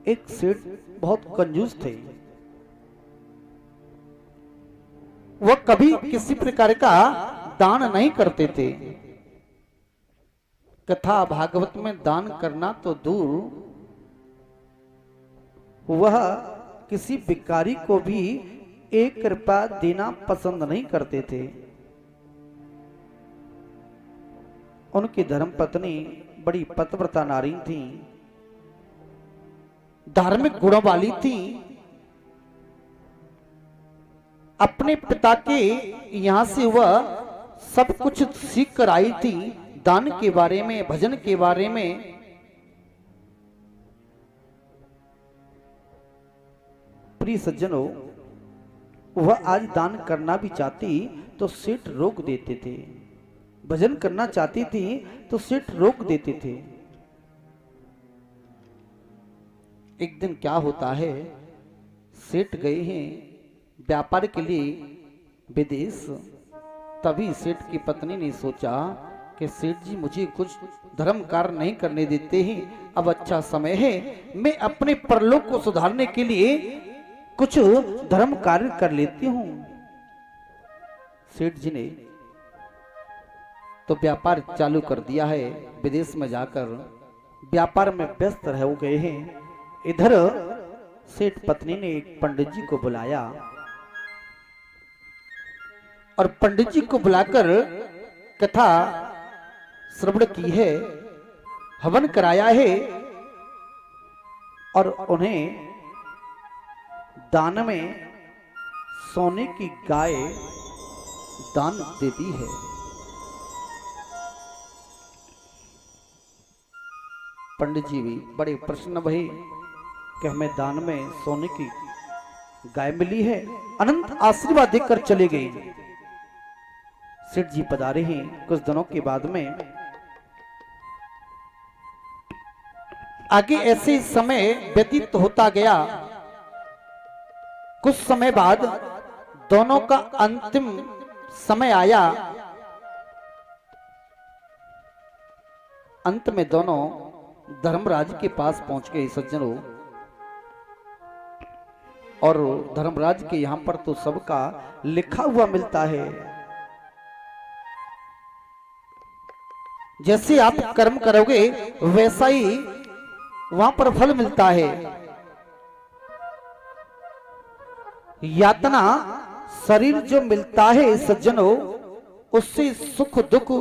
एक सेठ बहुत कंजूस थे। वह कभी किसी प्रकार का दान नहीं करते थे। कथा भागवत में दान करना तो दूर, वह किसी भिखारी को भी 1 रुपया देना पसंद नहीं करते थे। उनकी धर्मपत्नी बड़ी पतिव्रता नारी थी, धार्मिक गुणों वाली थी। अपने पिता के यहां से वह सब कुछ सीख कर आई थी, दान के बारे में, भजन के बारे में। प्रिय सज्जनों, वह आज दान करना भी चाहती तो सेठ रोक देते थे, भजन करना चाहती थी तो सेठ रोक देते थे। एक दिन क्या होता है, सेठ गए हैं व्यापार के लिए विदेश। तभी सेठ की पत्नी ने सोचा कि सेठ जी मुझे कुछ धर्म कार्य नहीं करने देते हैं, अब अच्छा समय है, मैं अपने परलोक को सुधारने के लिए कुछ धर्म कार्य कर लेती हूं। सेठ जी ने तो व्यापार चालू कर दिया है, विदेश में जाकर व्यापार में व्यस्त रह गए हैं। इधर सेठ पत्नी ने एक पंडित जी को बुलाया और पंडित जी को बुलाकर कथा श्रवण की है, हवन कराया है और उन्हें दान में सोने की गाय दान दे दी है। पंडित जी भी बड़े प्रसन्न भई कि हमें दान में सोने की गाय मिली है, अनंत आशीर्वाद देकर चले गए। सेठ जी पधारे हैं। कुछ दिनों के बाद में आगे ऐसे समय व्यतीत होता गया। कुछ समय बाद दोनों का अंतिम समय आया। अंत में दोनों धर्मराज के पास पहुंच गए सज्जनों, और धर्मराज के यहां पर तो सबका लिखा हुआ मिलता है। जैसे आप कर्म करोगे वैसा ही वहां पर फल मिलता है। यातना शरीर जो मिलता है सज्जनों, उससे सुख दुख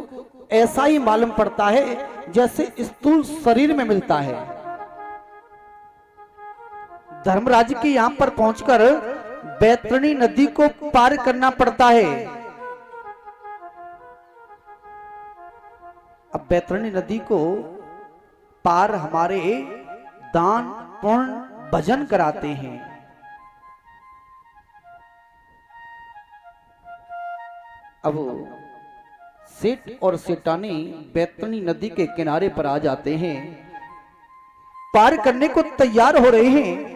ऐसा ही मालूम पड़ता है जैसे स्थूल शरीर में मिलता है। धर्मराज के यहां पर पहुंचकर बैतरणी नदी को पार करना पड़ता है। अब बैतरणी नदी को पार हमारे दान पुण्य भजन कराते हैं। अब सेठ और सेठानी बैतरणी नदी के किनारे पर आ जाते हैं, पार करने को तैयार हो रहे हैं।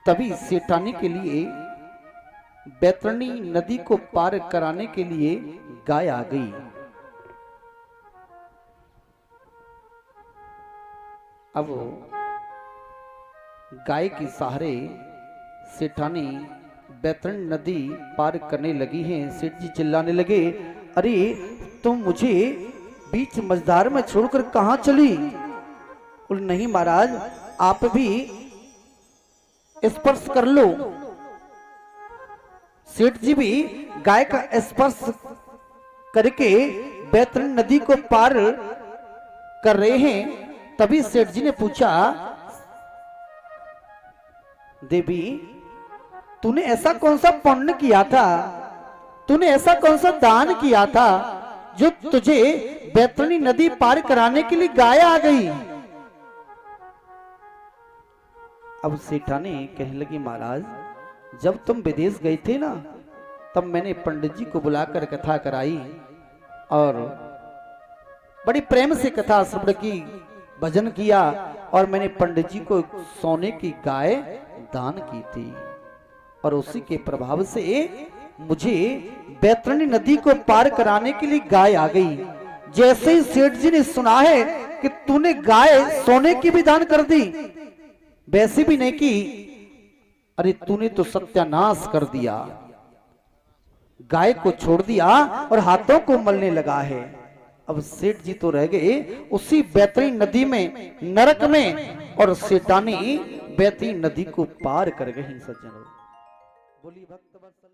तभी सेठानी के लिए बैतरणी नदी को पार कराने के लिए गाय आ गई। अब गाय के सहारे सेठानी बैतरणी नदी पार करने लगी हैं। सेठ जी चिल्लाने लगे, अरे तुम मुझे बीच मझधार में छोड़कर कहां चली? बोले नहीं महाराज, आप भी स्पर्श कर लो। सेठ जी भी गाय का स्पर्श करके बैतरणी नदी को पार कर रहे हैं। तभी सेठ जी ने पूछा, देवी तूने ऐसा कौन सा पुण्य किया था, तूने ऐसा कौन सा दान किया था जो तुझे बैतरणी नदी पार कराने के लिए गाय आ गई? अब सेठानी कहने लगी, महाराज जब तुम विदेश गए थे ना, तब मैंने पंडित जी को बुलाकर कथा कराई और बड़ी प्रेम से कथा श्रवण की, भजन किया, और मैंने पंडित जी को सोने की गाय दान की थी, और उसी के प्रभाव से मुझे बैतरणी नदी को पार कराने के लिए गाय आ गई। जैसे ही सेठ जी ने सुना है कि तूने गाय सोने की भी दान कर दी, वैसी भी नहीं की, अरे तूने तो सत्यानाश कर दिया, गाय को छोड़ दिया और हाथों को मलने लगा है। अब सेठ जी तो रह गए उसी बैतरी नदी में, नरक में, और सेठानी बैतरी नदी को पार कर गई। सज्जनों, बोली भक्त वत्सल।